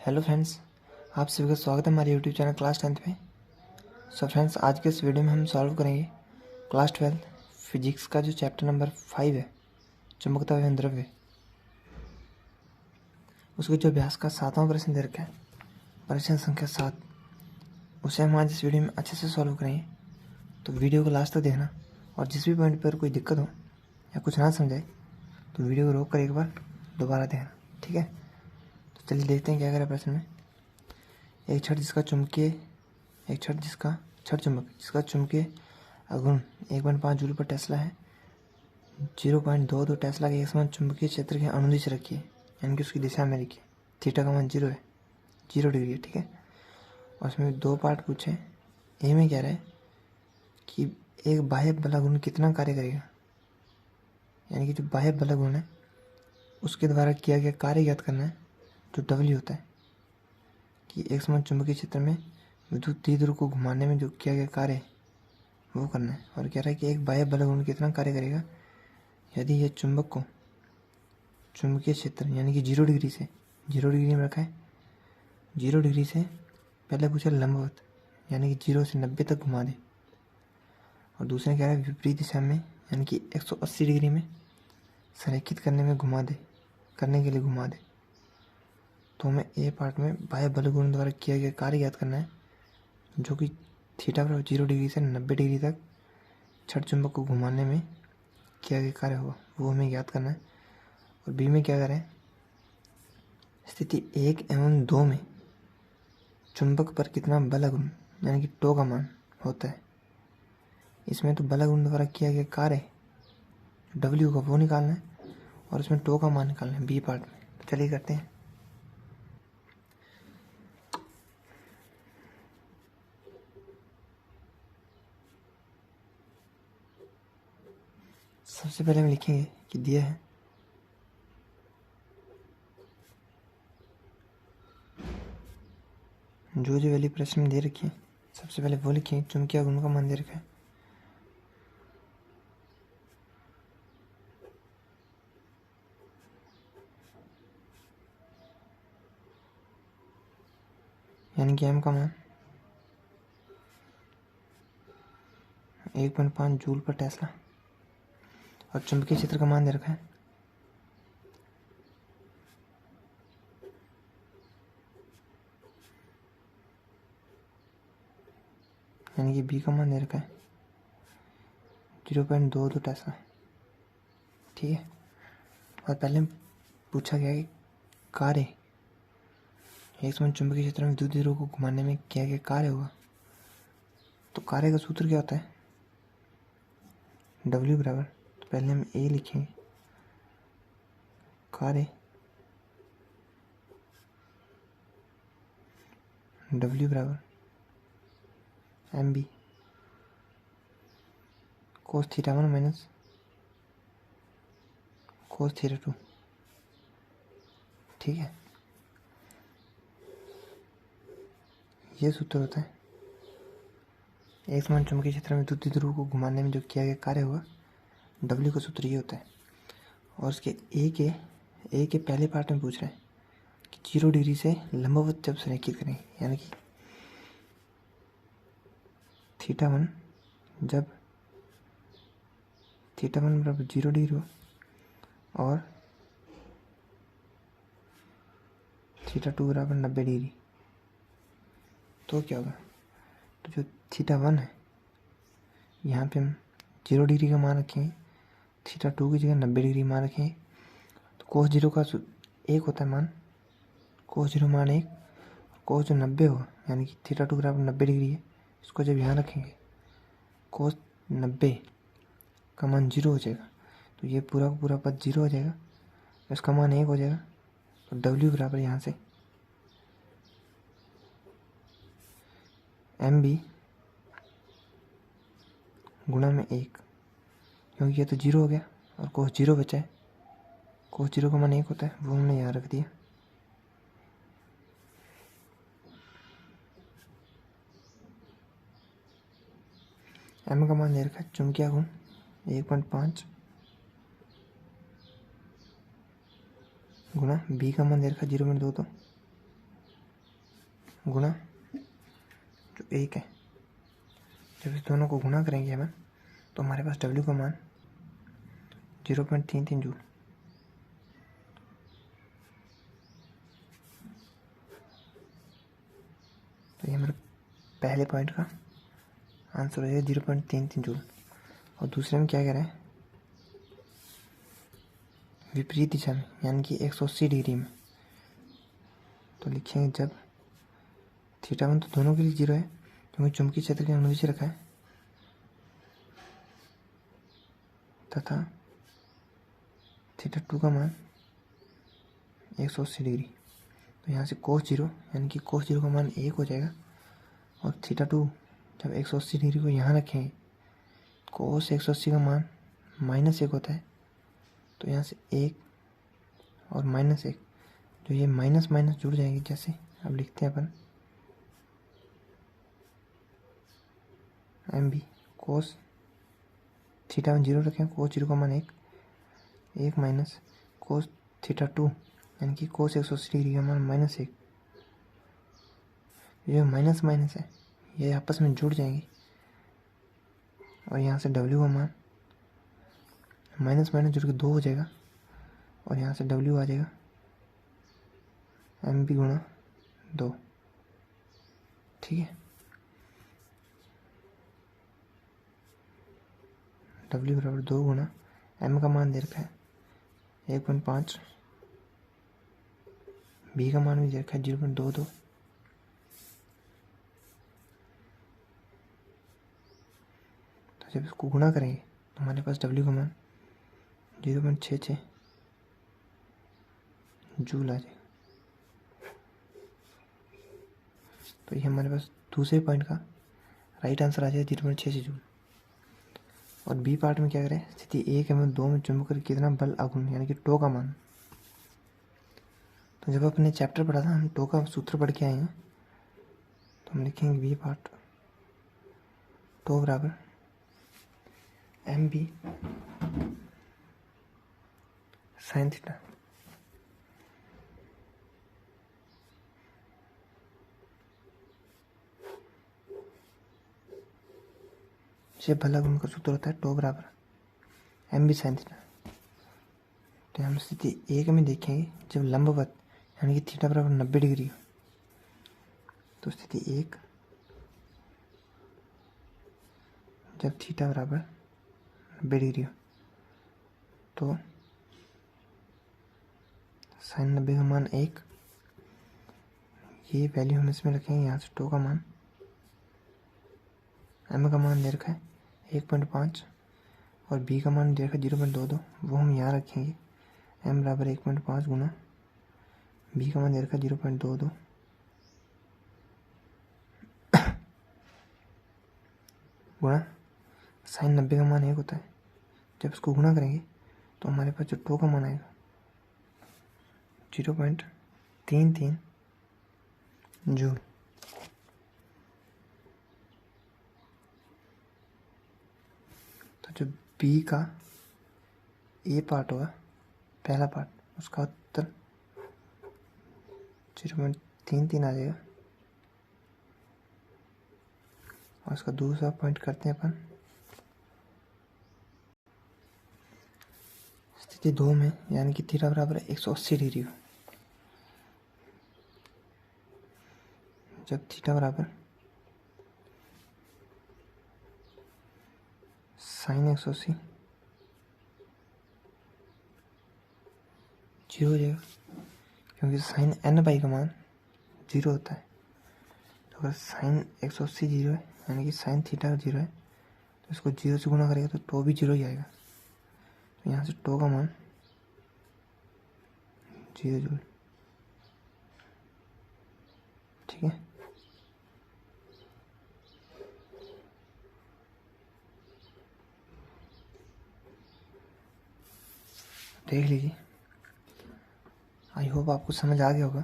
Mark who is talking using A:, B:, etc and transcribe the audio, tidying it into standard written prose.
A: Hello friends, आप सभी का स्वागत है हमारे यूट्यूब चैनल क्लास 10th में। सो फ्रेंड्स, आज के इस वीडियो में हम सॉल्व करेंगे क्लास 12 फिजिक्स का जो चैप्टर नंबर 5 है, चुंबकत्व एवं द्रव्य। उसके जो अभ्यास का 7वां प्रश्न दे रखा है, प्रश्न संख्या 7, उसे हम आज इस वीडियो में अच्छे से सॉल्व करेंगे। तो वीडियो को लास्ट तक देखना, और जिस भी पॉइंट पर कोई दिक्कत हो या कुछ ना समझाए तो वीडियो को रोक कर एक बार दोबारा देखना, ठीक है। तो चलिए देखते हैं क्या करें प्रश्न में। एक छड़ जिसका छड़ चुंबक जिसका चुंबकीय आघूर्ण 1.5 जूल पर टेस्ला है, 0.22 टेस्ला के एक समान चुंबकीय क्षेत्र के अनुदिश रखिए, यानी कि उसकी दिशा में लिखिए। थीटा का मान 0 है, 0 डिग्री है, ठीक है। और उसमें 2 पार्ट पूछे। ए में क्या रहा है कि एक बाह्य बलाघूर्ण कितना कार्य करेगा, यानी कि जो बाह्य बलाघूर्ण है उसके द्वारा किया गया कार्य ज्ञात करना है, जो डब्ल्यू होता है, कि एक समान चुंबकीय क्षेत्र में विद्युत द्विध्रुव को घुमाने में जो किया गया कार्य वो करना है। और कह रहा है कि एक बाह्य बलाघूर्ण कितना कार्य करेगा यदि यह चुंबक को चुंबकीय क्षेत्र यानी कि 0 डिग्री में रखा है। 0 डिग्री से पहले पूछा लंबवत, यानी कि 0 से 90 तक घुमा दे। और दूसरे कह रहा है विपरीत दिशा में, यानी कि 180 डिग्री में संरेखित करने के लिए घुमा दे। तो हमें ए पार्ट में बाह्य बलघूर्ण द्वारा किया गया कार्य ज्ञात करना है, जो कि थीटा बराबर 0 डिग्री से 90 डिग्री तक छड़ चुंबक को घुमाने में किया गया कार्य होगा, वो हमें ज्ञात करना है। और बी में क्या करें, स्थिति 1 एवं 2 में चुंबक पर कितना बलाघूर्ण यानी कि टो का मान होता है। इसमें तो बलाघूर्ण द्वारा किया गया कार्य डब्ल्यू का वो निकालना है, और इसमें टो का मान निकालना है बी पार्ट में। तो चलिए करते हैं। सबसे पहले हम लिखेंगे कि दिया है जो वैल्यू प्रश्न में दे रखी है, सबसे पहले वो लिखेंगे। चुंबकीय आघूर्ण का मान दे रखा है, यानी कि एम का मान 1.5 जूल पर टेस्ला। और चुंबकीय क्षेत्र का मान दे रखा है यानी कि बी का मान दे रखा है 0.22 टेस्ला, ठीक है। और पहले पूछा गया कि कार्य एक समान चुंबकीय क्षेत्र में विद्युत द्विध्रुव को घुमाने में किया गया कार्य होगा। तो कार्य का सूत्र क्या होता है, W बराबर, तो पहले हम ए लिखेंगे, कार्य W बराबर MB cos theta 1 minus cos theta 2, ठीक है। ये सूत्र होता है एक समान चुंबकीय क्षेत्र में विद्युत द्विध्रुव को घुमाने में जो किया गया कार्य होगा, W का सूत्र ये होता है। और उसके ए के पहले पार्ट में पूछ रहे हैं कि 0 डिग्री से लंबवत जब संरेखित करें, यानी कि थीटा वन बराबर 0 डिग्री हो और थीटा 2 बराबर 90 डिग्री, तो क्या होगा। तो जो थीटा 1 है यहाँ पे हम 0 डिग्री का मान रखेंगे, थीटा 2 की जगह 90 डिग्री मान रखेंगे। तो कोस 0 का 1 होता है मान, कोस 0 मान 1, कोस जो 90 होगा यानी कि थीटा 2 बराबर 90 डिग्री है, इसको जब यहाँ रखेंगे कोस 90 का मान 0 हो जाएगा, तो ये पूरा का पूरा पद 0 हो जाएगा, इसका मान 1 हो जाएगा। तो W बराबर यहाँ से MB गुणा में 1, क्योंकि ये तो 0 हो गया और कोस 0 बचा है, कोस 0 का मान 1 होता है, वो हमने यहाँ रख दिया। M का मान दे रखा है चुंबकीय आघूर्ण 1.5 गुणा B का मान दे रखा है 0.22, गुणा जो 1 है, जब इस दोनों को गुणा करेंगे हम तो हमारे पास W का मान 0.33 जूल। तो ये हमारे पहले पॉइंट का आंसर हो जाएगा 0.33 जूल। और दूसरे में क्या कह रहे हैं, विपरीत दिशा में यानी कि 180 डिग्री में। तो लिखेंगे जब थीटा 1 तो दोनों के लिए 0 है क्योंकि चुंबकीय क्षेत्र के अनुदिश रखा है, तथा थीटा 2 का मान 180 डिग्री। तो यहाँ से cos 0 यानी कि cos 0 का मान 1 हो जाएगा। और थीटा 2 जब 180 डिग्री को यहाँ रखेंगे, cos 180 का मान -1 होता है। तो यहाँ से 1 और -1 जो ये माइनस माइनस जुड़ जाएंगे। जैसे अब लिखते हैं अपन MB cos थीटा 1 0 रखें, cos 0 का मान 1 माइनस cos थीटा 2 यानी कि cos 180 डिग्री का मान -1। ये माइनस माइनस है, ये आपस में जुड़ जाएंगे और यहाँ से W का मान माइनस माइनस जुड़ के 2 हो जाएगा और यहाँ से W आ जाएगा MB गुणा 2। ठीक है, W बराबर 2 गुणा M का मान दे रखा है 1.5, B का मान भी दे रखा है 0.22। तो जब इसको गुणा करेंगे तो हमारे पास W का मान 0.66 जूल आ जाएगा। तो ये हमारे पास दूसरे पॉइंट का राइट आंसर आ जाएगा 0.66 जूल। और बी पार्ट में क्या करें, स्थिति 1 एवं 2 में चुंबक पर कितना बल आघूर्ण यानी कि टो का मान। तो जब अपने चैप्टर पढ़ा था हम टो का सूत्र पढ़ के आए हैं, तो हम लिखेंगे बी पार्ट टो बराबर MB साइन थीटा। ये बल आघूर्ण का सूत्र होता है टो बराबर MB साइन थीटा। तो हम स्थिति 1 में देखेंगे जब लंबवत यानी कि थीटा बराबर 90 डिग्री हो। तो स्थिति 1 जब थीटा बराबर 90 डिग्री हो तो साइन 90 का मान 1, ये वैल्यू हम इसमें रखेंगे। यहाँ से टो का मान M का मान दे रखा है 1.5 और B का मान दे रखा है 0.22, वो हम यहाँ रखेंगे। M बराबर 1.5 गुना B का मान दे रखा है 0.22 गुणा साइन 90 का मान 1 होता है। जब इसको गुणा करेंगे तो हमारे पास जो टो का मान आएगा 0.33 जूल। तो जो बी का ए पार्ट होगा, पहला पार्ट, उसका उत्तर 0.33 आ जाएगा। और इसका दूसरा पॉइंट करते हैं अपन स्थिति 2 में यानी कि थीटा बराबर 180 डिग्री हो। जब थीटा बराबर साइन 180 0 हो जाएगा क्योंकि साइन n/, का मान 0 होता है। तो अगर साइन 180 0 है यानी कि साइन थीटा 0 है तो इसको 0 से गुणा करेगा तो टो भी 0 ही आएगा। तो यहाँ से टो का मान 0 जूल। ठीक है, देख लीजिए। आई होप आपको समझ आ गया होगा।